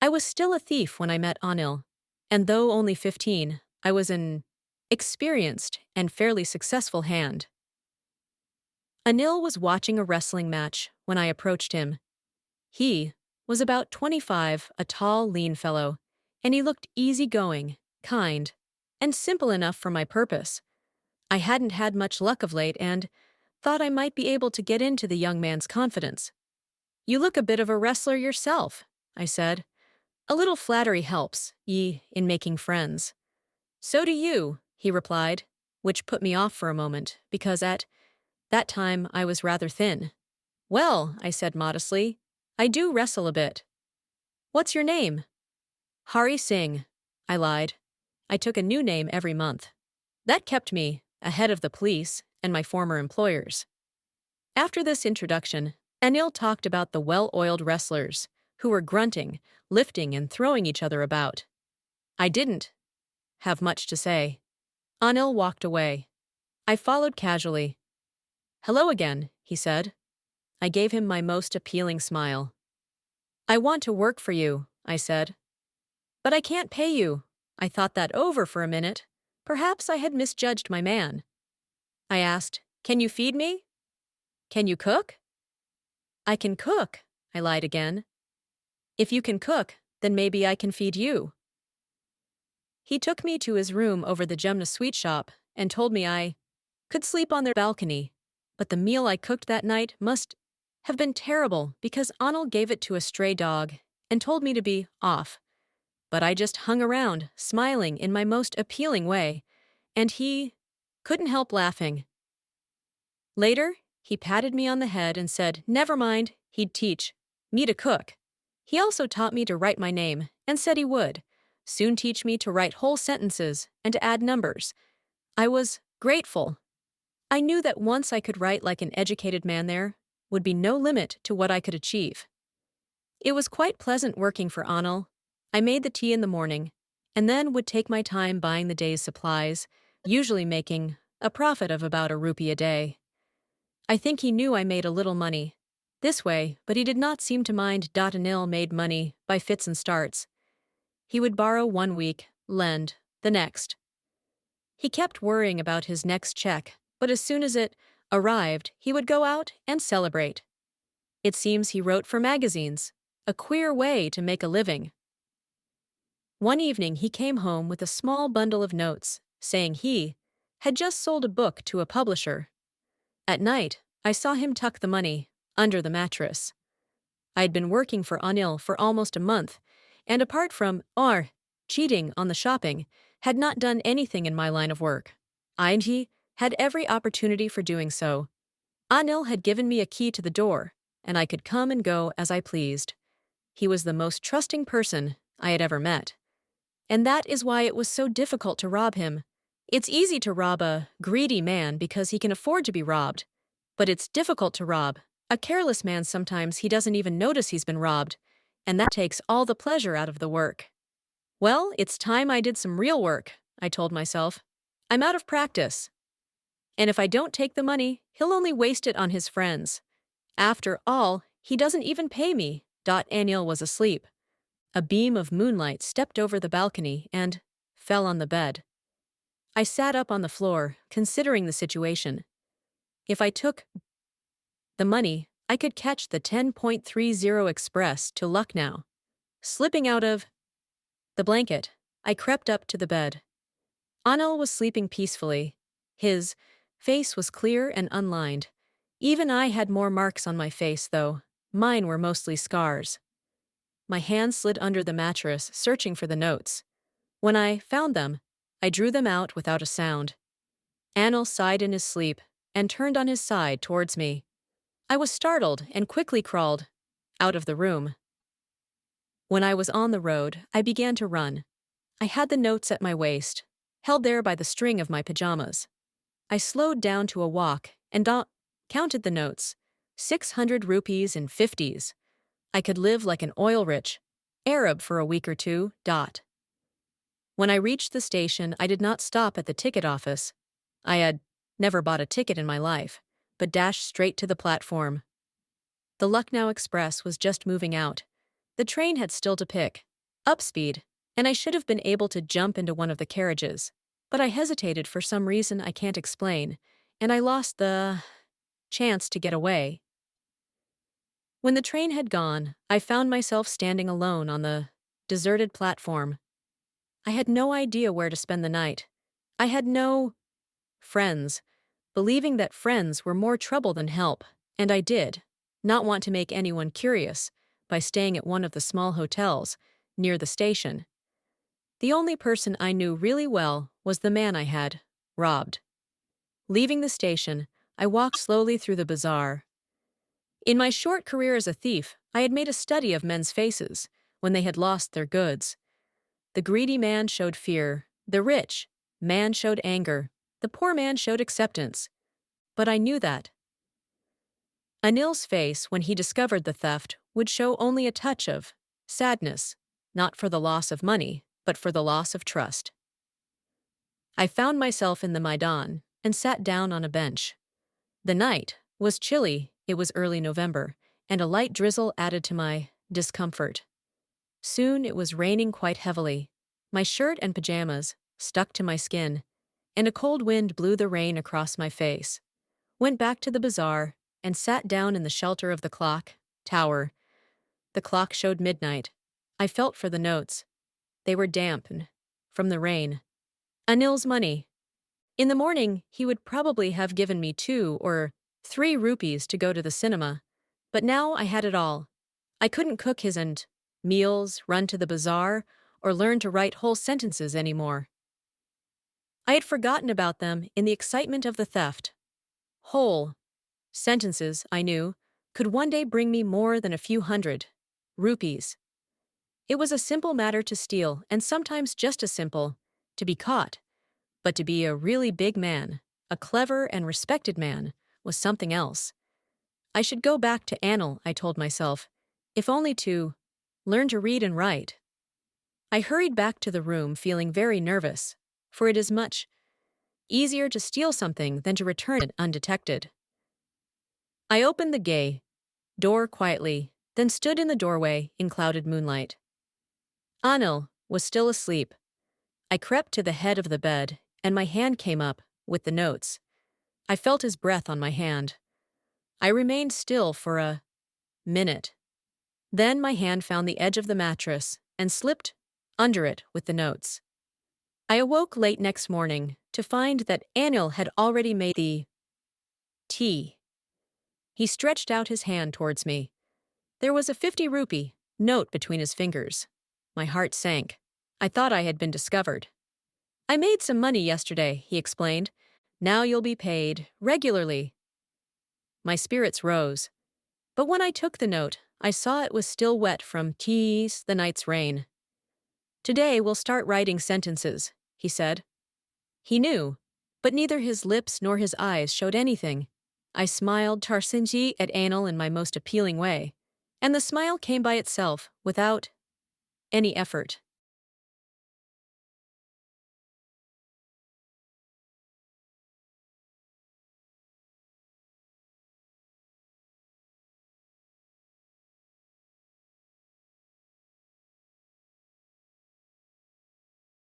I was still a thief when I met Anil, and though only 15, I was an experienced and fairly successful hand. Anil was watching a wrestling match when I approached him. He was about 25, a tall, lean fellow, and he looked easygoing, kind, and simple enough for my purpose. I hadn't had much luck of late and thought I might be able to get into the young man's confidence. "You look a bit of a wrestler yourself," I said. "A little flattery helps, in making friends." "So do you," he replied, which put me off for a moment, because at that time I was rather thin. "Well," I said modestly, "I do wrestle a bit." "What's your name?" "Hari Singh," I lied. I took a new name every month. That kept me ahead of the police and my former employers. After this introduction, Anil talked about the well-oiled wrestlers who were grunting, lifting, and throwing each other about. I didn't have much to say. Anil walked away. I followed casually. "Hello again," he said. I gave him my most appealing smile. "I want to work for you," I said. "But I can't pay you." I thought that over for a minute. Perhaps I had misjudged my man. I asked, "Can you feed me?" "Can you cook?" "I can cook," I lied again. "If you can cook, then maybe I can feed you." He took me to his room over the Jumna sweet shop and told me I could sleep on their balcony, but the meal I cooked that night must have been terrible because Anil gave it to a stray dog and told me to be off. But I just hung around, smiling in my most appealing way, and he couldn't help laughing. Later, he patted me on the head and said, never mind, he'd teach me to cook. He also taught me to write my name and said he would soon teach me to write whole sentences and to add numbers. I was grateful. I knew that once I could write like an educated man there would be no limit to what I could achieve. It was quite pleasant working for Anil. I made the tea in the morning and then would take my time buying the day's supplies, usually making a profit of about ₹1 a day. I think he knew I made a little money this way, but he did not seem to mind. Anil made money by fits and starts. He would borrow 1 week, lend the next. He kept worrying about his next check, but as soon as it arrived, he would go out and celebrate. It seems he wrote for magazines, a queer way to make a living. One evening he came home with a small bundle of notes, saying he had just sold a book to a publisher. At night, I saw him tuck the money under the mattress. I had been working for Anil for almost a month, and apart from cheating on the shopping, had not done anything in my line of work. And he had every opportunity for doing so. Anil had given me a key to the door, and I could come and go as I pleased. He was the most trusting person I had ever met. And that is why it was so difficult to rob him. It's easy to rob a greedy man because he can afford to be robbed. But it's difficult to rob a careless man. Sometimes he doesn't even notice he's been robbed, and that takes all the pleasure out of the work. Well, it's time I did some real work, I told myself. I'm out of practice. And if I don't take the money, he'll only waste it on his friends. After all, he doesn't even pay me. Anil was asleep. A beam of moonlight stepped over the balcony and fell on the bed. I sat up on the floor, considering the situation. If I took the money, I could catch the 10.30 express to Lucknow. Slipping out of the blanket, I crept up to the bed. Anil was sleeping peacefully. His face was clear and unlined. Even I had more marks on my face, though. Mine were mostly scars. My hand slid under the mattress, searching for the notes. When I found them, I drew them out without a sound. Anil sighed in his sleep and turned on his side towards me. I was startled and quickly crawled out of the room. When I was on the road, I began to run. I had the notes at my waist, held there by the string of my pajamas. I slowed down to a walk and counted the notes, 600 rupees in 50s. I could live like an oil-rich Arab for a week or two. When I reached the station, I did not stop at the ticket office. I had never bought a ticket in my life, but dashed straight to the platform. The Lucknow Express was just moving out. The train had still to pick up speed, and I should have been able to jump into one of the carriages. But I hesitated for some reason I can't explain, and I lost the chance to get away. When the train had gone, I found myself standing alone on the deserted platform. I had no idea where to spend the night. I had no friends, believing that friends were more trouble than help, and I did not want to make anyone curious by staying at one of the small hotels near the station. The only person I knew really well was the man I had robbed. Leaving the station, I walked slowly through the bazaar. In my short career as a thief, I had made a study of men's faces when they had lost their goods. The greedy man showed fear, the rich man showed anger, the poor man showed acceptance. But I knew that Anil's face when he discovered the theft would show only a touch of sadness, not for the loss of money, but for the loss of trust. I found myself in the Maidan and sat down on a bench. The night was chilly, it was early November, and a light drizzle added to my discomfort. Soon it was raining quite heavily. My shirt and pajamas stuck to my skin, and a cold wind blew the rain across my face. Went back to the bazaar and sat down in the shelter of the clock tower. The clock showed midnight. I felt for the notes. They were damp and from the rain. Anil's money. In the morning, he would probably have given me 2 or 3 rupees to go to the cinema. But now I had it all. I couldn't cook his and meals, run to the bazaar, or learn to write whole sentences anymore. I had forgotten about them in the excitement of the theft. Whole sentences, I knew, could one day bring me more than a few hundred rupees. It was a simple matter to steal, and sometimes just as simple to be caught. But to be a really big man, a clever and respected man, was something else. I should go back to Anil, I told myself, if only to learn to read and write. I hurried back to the room feeling very nervous, for it is much easier to steal something than to return it undetected. I opened the gay door quietly, then stood in the doorway in clouded moonlight. Anil was still asleep. I crept to the head of the bed, and my hand came up with the notes. I felt his breath on my hand. I remained still for a minute. Then my hand found the edge of the mattress and slipped under it with the notes. I awoke late next morning to find that Anil had already made the tea. He stretched out his hand towards me. There was a 50-rupee note between his fingers. My heart sank. I thought I had been discovered. I made some money yesterday, he explained. Now you'll be paid regularly. My spirits rose. But when I took the note, I saw it was still wet from the night's rain. Today we'll start writing sentences, he said. He knew, but neither his lips nor his eyes showed anything. I smiled Tarsinji at Anil in my most appealing way, and the smile came by itself, without any effort.